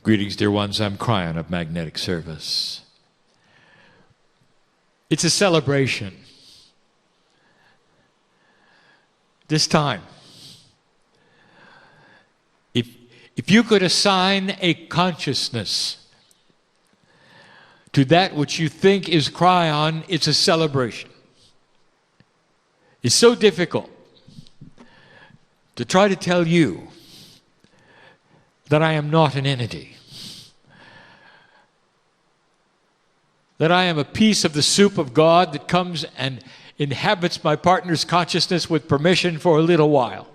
Greetings, dear ones. I'm Kryon of Magnetic Service. It's a celebration. This time, if you could assign a consciousness to that which you think is Kryon, it's a celebration. It's so difficult to try to tell you that I am not an entity, that I am a piece of the soup of God that comes and inhabits my partner's consciousness with permission for a little while,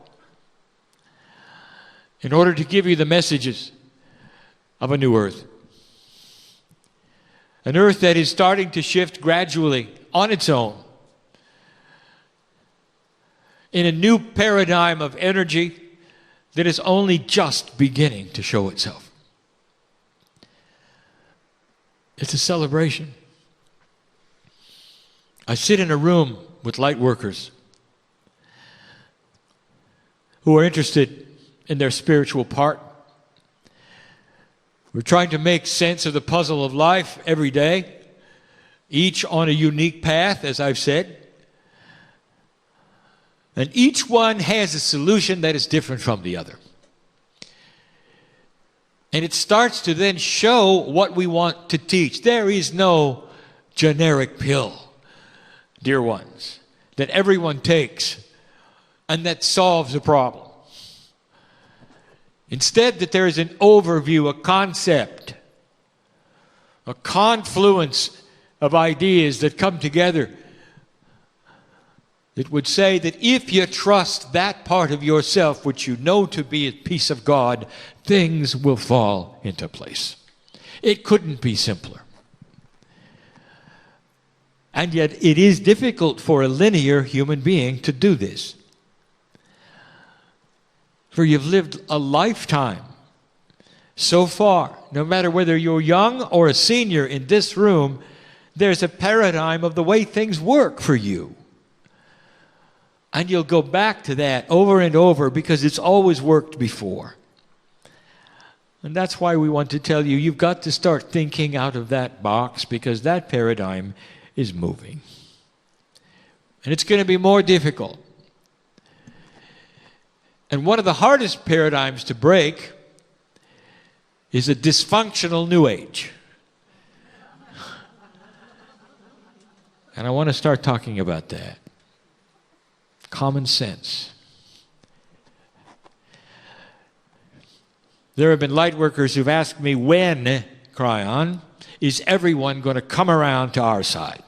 in order to give you the messages of a new earth. An earth that is starting to shift gradually on its own in a new paradigm of energy that is only just beginning to show itself. It's a celebration. I sit in a room with light workers who are interested in their spiritual part. We're trying to make sense of the puzzle of life every day, each on a unique path, as I've said. And each one has a solution that is different from the other. And it starts to then show what we want to teach. There is no generic pill, dear ones, that everyone takes and that solves a problem. Instead, that there is an overview, a concept, a confluence of ideas that come together that would say that if you trust that part of yourself which you know to be a piece of God, things will fall into place. It couldn't be simpler. And yet it is difficult for a linear human being to do this. For you've lived a lifetime so far. No matter whether you're young or a senior in this room, there's a paradigm of the way things work for you. And you'll go back to that over and over because it's always worked before. And that's why we want to tell you, you've got to start thinking out of that box, because that paradigm is moving. And it's going to be more difficult. And one of the hardest paradigms to break is a dysfunctional New Age. And I want to start talking about that. Common sense. There have been light workers who've asked me, when, Kryon, is everyone going to come around to our side?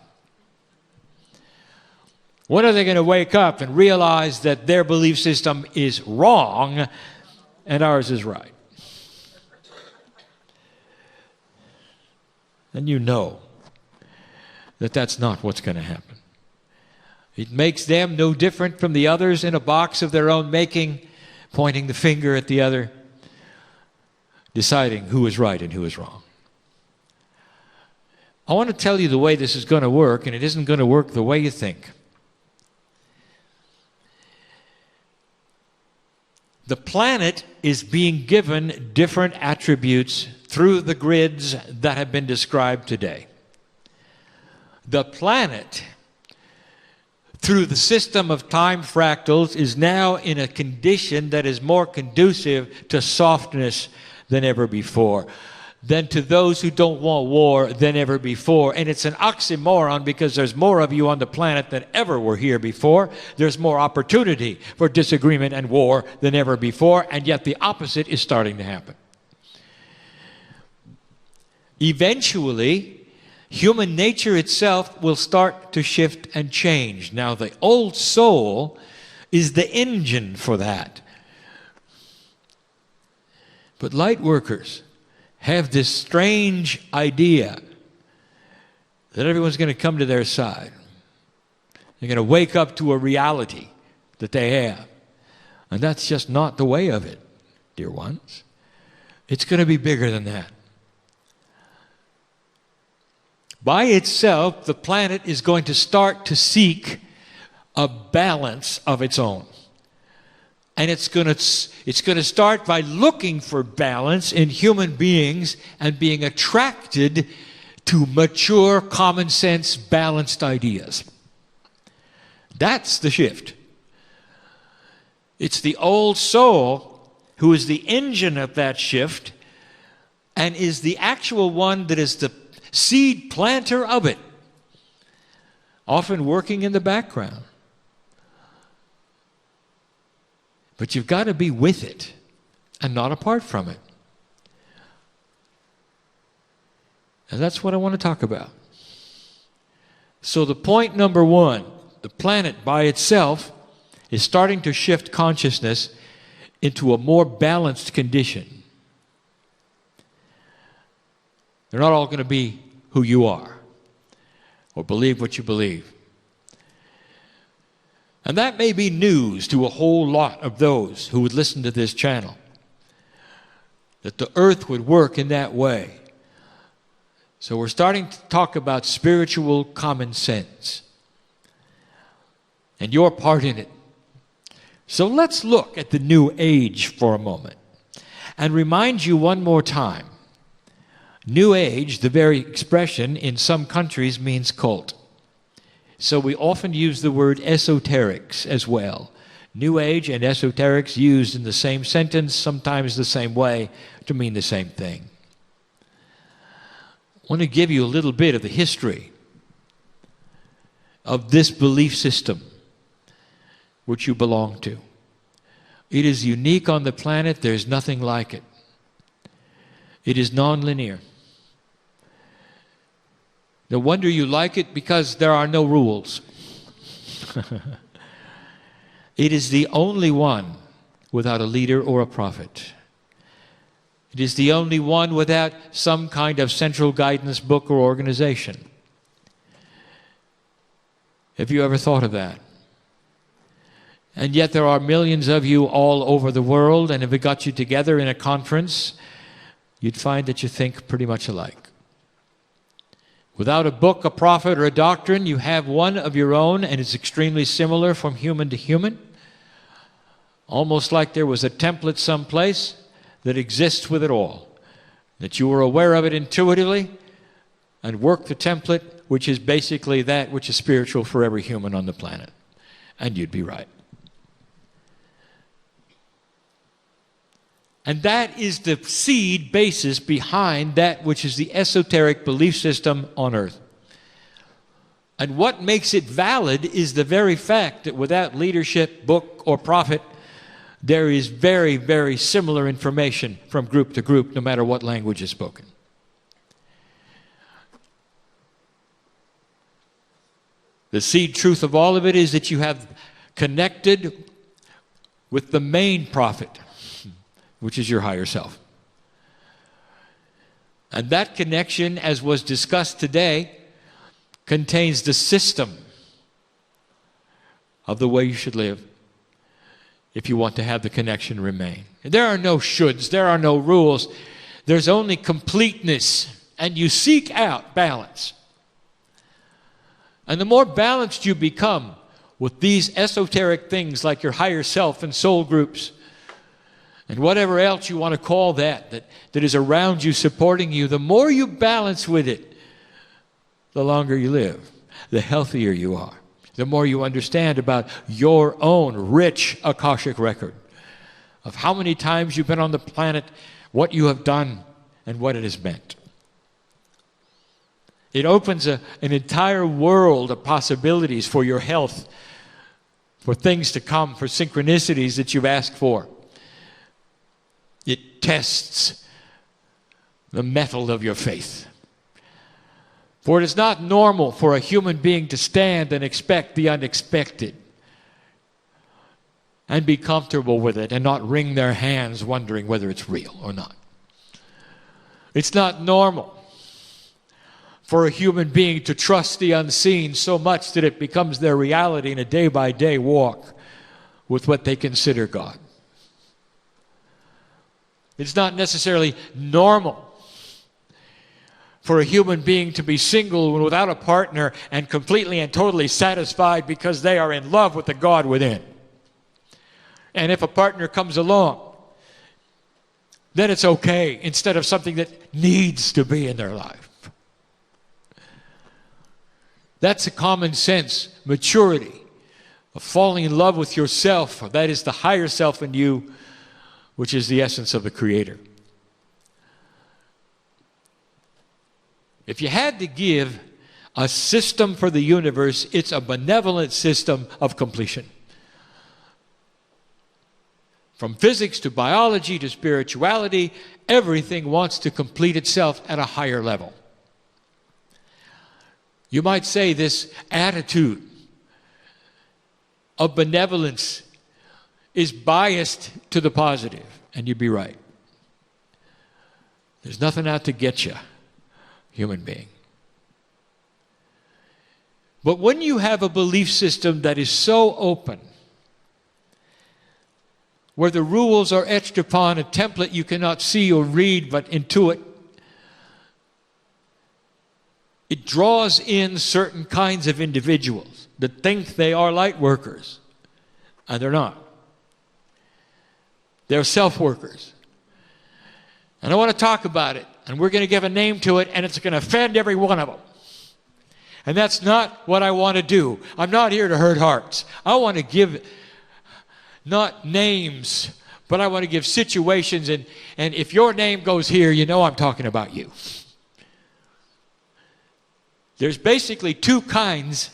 When are they going to wake up and realize that their belief system is wrong and ours is right? And you know that that's not what's going to happen. It makes them no different from the others in a box of their own making, pointing the finger at the other, deciding who is right and who is wrong. I want to tell you the way this is going to work, and it isn't going to work the way you think. The planet is being given different attributes through the grids that have been described today. The planet, through the system of time fractals, is now in a condition that is more conducive to softness than ever before, than to those who don't want war than ever before. And it's an oxymoron, because there's more of you on the planet than ever were here before. There's more opportunity for disagreement and war than ever before, and yet the opposite is starting to happen. Eventually, human nature itself will start to shift and change. Now, the old soul is the engine for that. But light workers have this strange idea that everyone's going to come to their side. They're going to wake up to a reality that they have. And that's just not the way of it, dear ones. It's going to be bigger than that. By itself, the planet is going to start to seek a balance of its own. And it's going to start by looking for balance in human beings and being attracted to mature, common sense, balanced ideas. That's the shift. It's the old soul who is the engine of that shift and is the actual one that is the seed planter of it, often working in the background. But you've got to be with it and not apart from it. And that's what I want to talk about. So the point number one, the planet by itself is starting to shift consciousness into a more balanced condition. They're not all going to be who you are or believe what you believe. And that may be news to a whole lot of those who would listen to this channel, that the earth would work in that way. So we're starting to talk about spiritual common sense and your part in it. So let's look at the New Age for a moment and remind you one more time. New Age, the very expression in some countries, means cult. So we often use the word esoterics as well. New Age and esoterics used in the same sentence, sometimes the same way, to mean the same thing. I want to give you a little bit of the history of this belief system which you belong to. It is unique on the planet. There's nothing like it. It is nonlinear. No wonder you like it, because there are no rules. It is the only one without a leader or a prophet. It is the only one without some kind of central guidance book or organization. Have you ever thought of that? And yet there are millions of you all over the world, and if we got you together in a conference, you'd find that you think pretty much alike. Without a book, a prophet, or a doctrine, you have one of your own, and it's extremely similar from human to human. Almost like there was a template someplace that exists with it all, that you are aware of it intuitively and work the template, which is basically that which is spiritual for every human on the planet. And you'd be right. And that is the seed basis behind that which is the esoteric belief system on earth. And what makes it valid is the very fact that without leadership, book, or prophet, there is very, very similar information from group to group, no matter what language is spoken. The seed truth of all of it is that you have connected with the main prophet, which is your higher self. And that connection, as was discussed today, contains the system of the way you should live if you want to have the connection remain. And there are no shoulds, there are no rules. There's only completeness, and you seek out balance. And the more balanced you become with these esoteric things like your higher self and soul groups, and whatever else you want to call that is around you, supporting you, the more you balance with it, the longer you live, the healthier you are, the more you understand about your own rich Akashic record of how many times you've been on the planet, what you have done, and what it has meant. It opens an entire world of possibilities for your health, for things to come, for synchronicities that you've asked for. It tests the mettle of your faith. For it is not normal for a human being to stand and expect the unexpected and be comfortable with it and not wring their hands wondering whether it's real or not. It's not normal for a human being to trust the unseen so much that it becomes their reality in a day-by-day walk with what they consider God. It's not necessarily normal for a human being to be single and without a partner and completely and totally satisfied because they are in love with the God within. And if a partner comes along, then it's okay instead of something that needs to be in their life. That's a common sense maturity of falling in love with yourself. That is the higher self in you, which is the essence of the Creator. If you had to give a system for the universe, it's a benevolent system of completion. From physics to biology to spirituality, everything wants to complete itself at a higher level. You might say this attitude of benevolence is biased to the positive, and you'd be right. There's nothing out to get you, human being. But when you have a belief system that is so open, where the rules are etched upon a template you cannot see or read but intuit, it draws in certain kinds of individuals that think they are light workers, and they're not. They're self-workers. And I want to talk about it, and we're going to give a name to it, and it's going to offend every one of them. And that's not what I want to do. I'm not here to hurt hearts. I want to give not names, but I want to give situations, and if your name goes here, you know I'm talking about you. There's basically two kinds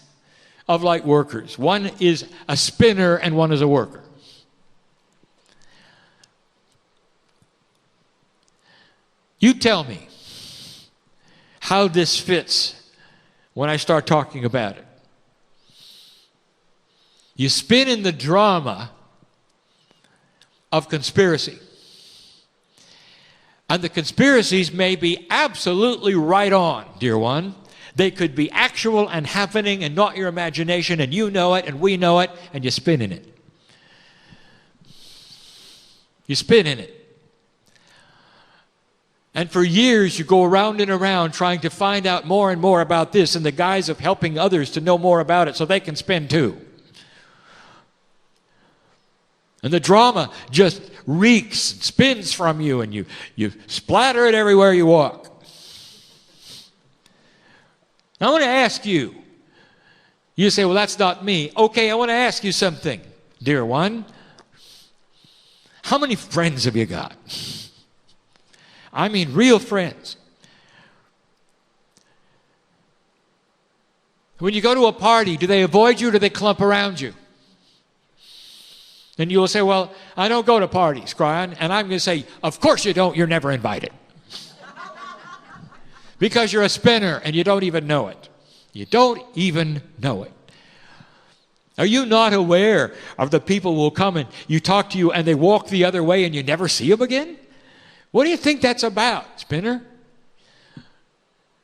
of light workers. One is a spinner and one is a worker. You tell me how this fits when I start talking about it. You spin in the drama of conspiracy. And the conspiracies may be absolutely right on, dear one. They could be actual and happening and not your imagination, and you know it and we know it, and you spin in it. You spin in it. And for years you go around and around trying to find out more and more about this in the guise of helping others to know more about it so they can spin too. And the drama just reeks and spins from you, and you splatter it everywhere you walk. I want to ask you. You say, well, that's not me. Okay, I want to ask you something, dear one. How many friends have you got? I mean real friends. When you go to a party, do they avoid you or do they clump around you? And you will say, well, I don't go to parties, Kryon. And I'm going to say, of course you don't. You're never invited. Because you're a spinner and you don't even know it. You don't even know it. Are you not aware of the people who will come and you talk to you and they walk the other way and you never see them again? What do you think that's about, spinner?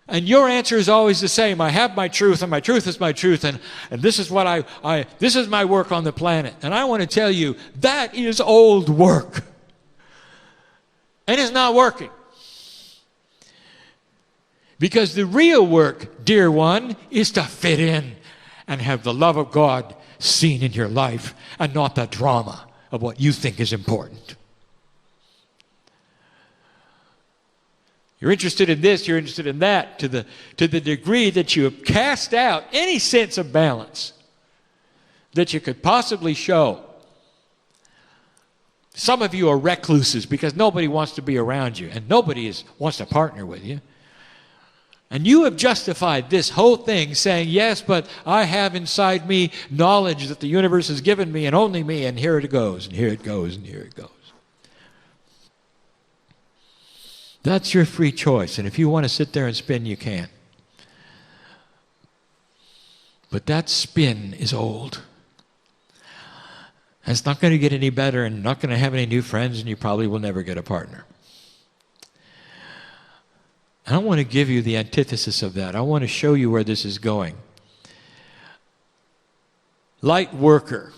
And your answer is always the same. I have my truth, and my truth is my truth, and this is what this is my work on the planet. And I want to tell you, that is old work. And it's not working. Because the real work, dear one, is to fit in and have the love of God seen in your life and not the drama of what you think is important. You're interested in this, you're interested in that, to the degree that you have cast out any sense of balance that you could possibly show. Some of you are recluses because nobody wants to be around you and nobody wants to partner with you. And you have justified this whole thing saying, yes, but I have inside me knowledge that the universe has given me and only me, and here it goes, and here it goes, and here it goes. That's your free choice, and if you want to sit there and spin, you can. But that spin is old. And it's not going to get any better, and not going to have any new friends, and you probably will never get a partner. And I want to give you the antithesis of that. I want to show you where this is going. Light worker.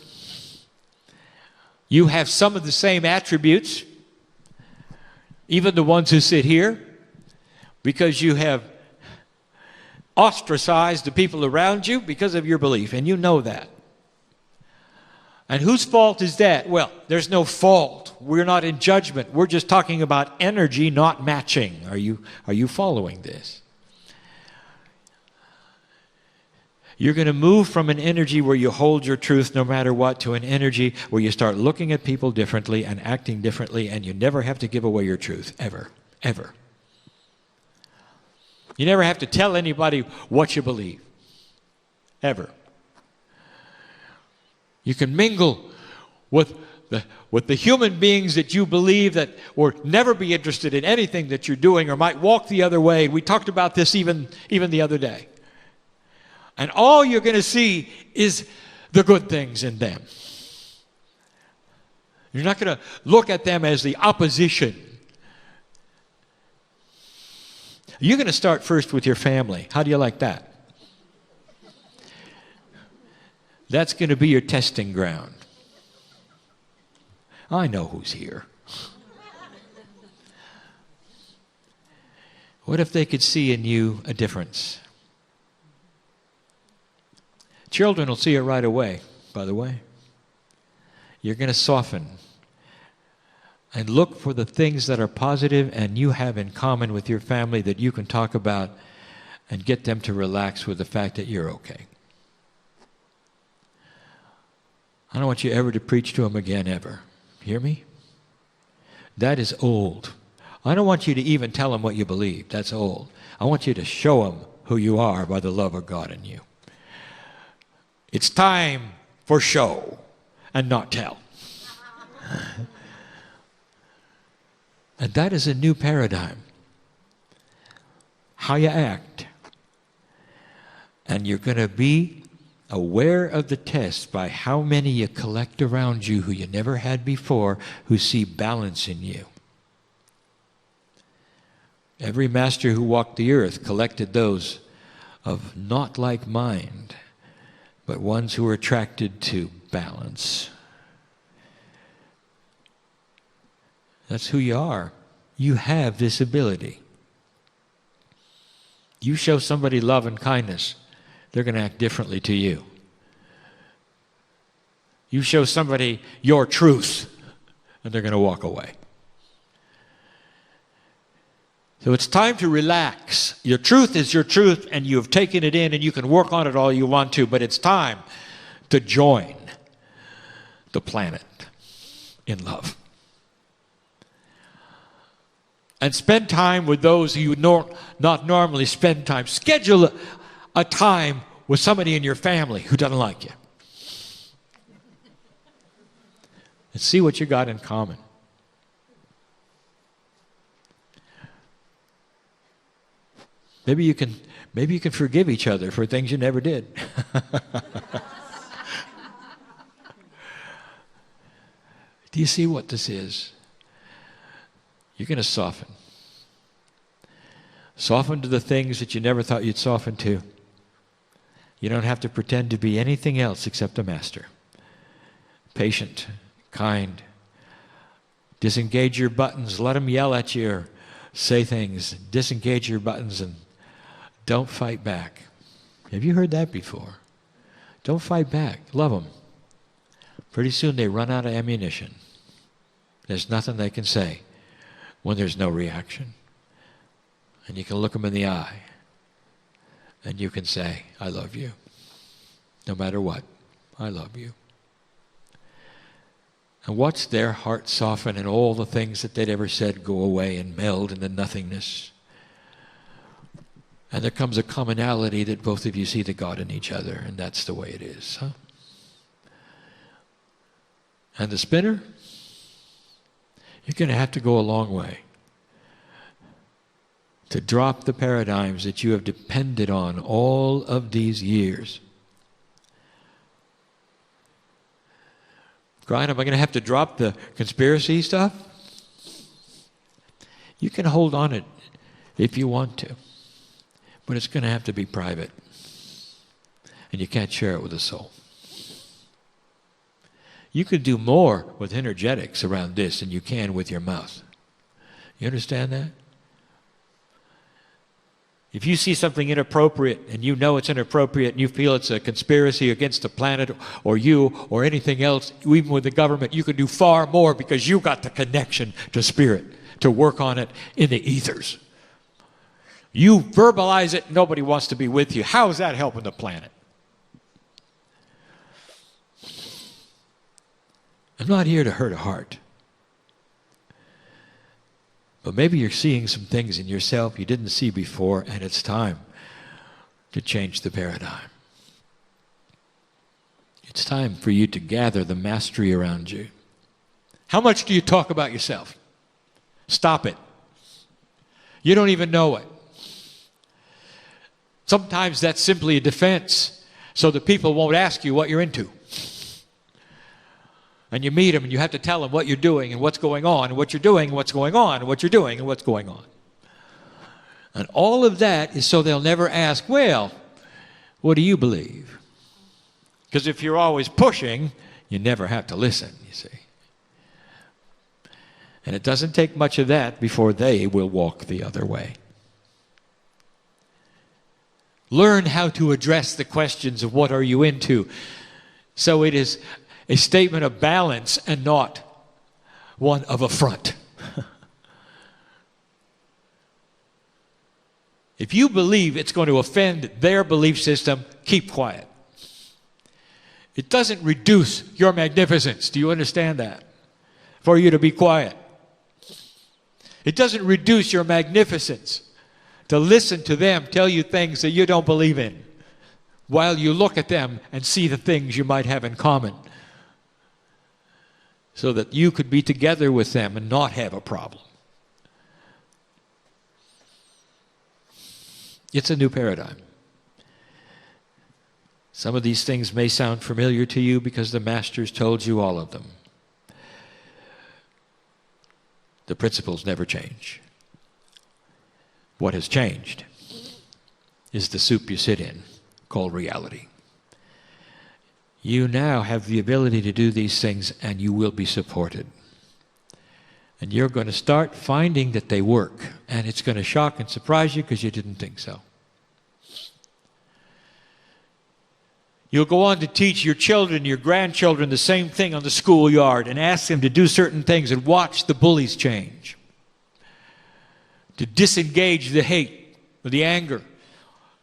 You have some of the same attributes, even the ones who sit here, because you have ostracized the people around you because of your belief, and you know that. And whose fault is that? Well, there's no fault. We're not in judgment. We're just talking about energy not matching. Are you following this? You're going to move from an energy where you hold your truth no matter what to an energy where you start looking at people differently and acting differently, and you never have to give away your truth, ever, ever. You never have to tell anybody what you believe, ever. You can mingle with the human beings that you believe that will never be interested in anything that you're doing or might walk the other way. We talked about this even the other day. And all you're going to see is the good things in them. You're not going to look at them as the opposition. You're going to start first with your family. How do you like that? That's going to be your testing ground. I know who's here. What if they could see in you a difference? Children will see it right away, by the way. You're going to soften and look for the things that are positive and you have in common with your family that you can talk about and get them to relax with the fact that you're okay. I don't want you ever to preach to them again, ever. Hear me? That is old. I don't want you to even tell them what you believe. That's old. I want you to show them who you are by the love of God in you. It's time for show and not tell. And that is a new paradigm. How you act. And you're going to be aware of the test by how many you collect around you who you never had before, who see balance in you. Every master who walked the earth collected those of not like mind, but ones who are attracted to balance. That's who you are. You have this ability. You show somebody love and kindness, they're going to act differently to you. You show somebody your truth, and they're going to walk away. So it's time to relax. Your truth is your truth, and you have taken it in, and you can work on it all you want to, but it's time to join the planet in love. And spend time with those who you not normally spend time. Schedule a time with somebody in your family who doesn't like you. And see what you got in common. Maybe you can forgive each other for things you never did. Do you see what this is? You're going to soften. Soften to the things that you never thought you'd soften to. You don't have to pretend to be anything else except a master. Patient, kind. Disengage your buttons. Let them yell at you or say things. Disengage your buttons and don't fight back. Have you heard that before? Don't fight back. Love them. Pretty soon they run out of ammunition. There's nothing they can say when there's no reaction. And you can look them in the eye and you can say, I love you. No matter what, I love you. And watch their heart soften and all the things that they'd ever said go away and meld into nothingness. And there comes a commonality that both of you see the God in each other, and that's the way it is. Huh? And the spinner, you're going to have to go a long way to drop the paradigms that you have depended on all of these years. Kryon, am I going to have to drop the conspiracy stuff? You can hold on it if you want to, but it's going to have to be private, and you can't share it with a soul. You could do more with energetics around this than you can with your mouth. You understand that? If you see something inappropriate and you know it's inappropriate and you feel it's a conspiracy against the planet or you or anything else, even with the government, you can do far more because you got the connection to spirit to work on it in the ethers. You verbalize it, nobody wants to be with you. How is that helping the planet? I'm not here to hurt a heart. But maybe you're seeing some things in yourself you didn't see before, and it's time to change the paradigm. It's time for you to gather the mastery around you. How much do you talk about yourself? Stop it. You don't even know it. Sometimes that's simply a defense so that people won't ask you what you're into. And you meet them and you have to tell them what you're doing and what's going on and what you're doing and what's going on and what you're doing and what's going on. And all of that is so they'll never ask, well, what do you believe? Because if you're always pushing, you never have to listen, you see. And it doesn't take much of that before they will walk the other way. Learn how to address the questions of what are you into. So it is a statement of balance and not one of affront. If you believe it's going to offend their belief system, keep quiet. It doesn't reduce your magnificence. Do you understand that? For you to be quiet. It doesn't reduce your magnificence to listen to them tell you things that you don't believe in while you look at them and see the things you might have in common so that you could be together with them and not have a problem. It's a new paradigm. Some of these things may sound familiar to you because the Masters told you all of them. The principles never change. What has changed is the soup you sit in, called reality. You now have the ability to do these things, and you will be supported. And you're going to start finding that they work, and it's going to shock and surprise you because you didn't think so. You'll go on to teach your children, your grandchildren the same thing on the schoolyard and ask them to do certain things and watch the bullies change. To disengage the hate or the anger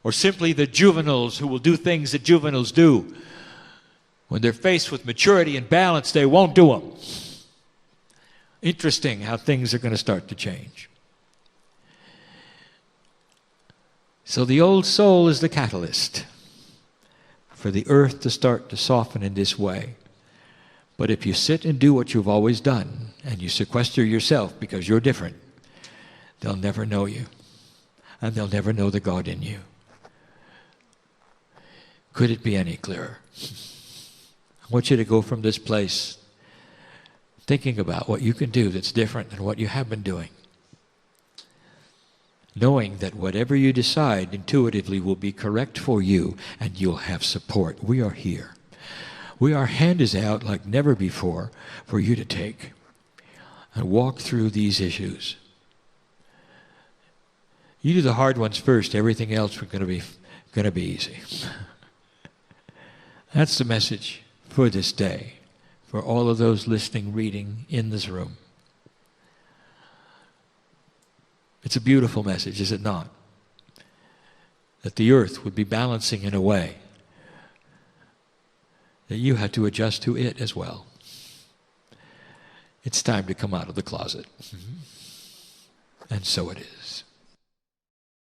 or simply the juveniles who will do things that juveniles do. When they're faced with maturity and balance, they won't do them. Interesting how things are going to start to change. So the old soul is the catalyst for the earth to start to soften in this way. But if you sit and do what you've always done, and you sequester yourself because you're different, they'll never know you, and they'll never know the God in you. Could it be any clearer? I want you to go from this place thinking about what you can do that's different than what you have been doing. Knowing that whatever you decide intuitively will be correct for you and you'll have support. We are here. Our hand is out like never before for you to take and walk through these issues. You do the hard ones first, everything else is going to be easy. That's the message for this day, for all of those listening, reading in this room. It's a beautiful message, is it not? That the earth would be balancing in a way that you had to adjust to it as well. It's time to come out of the closet. And so it is.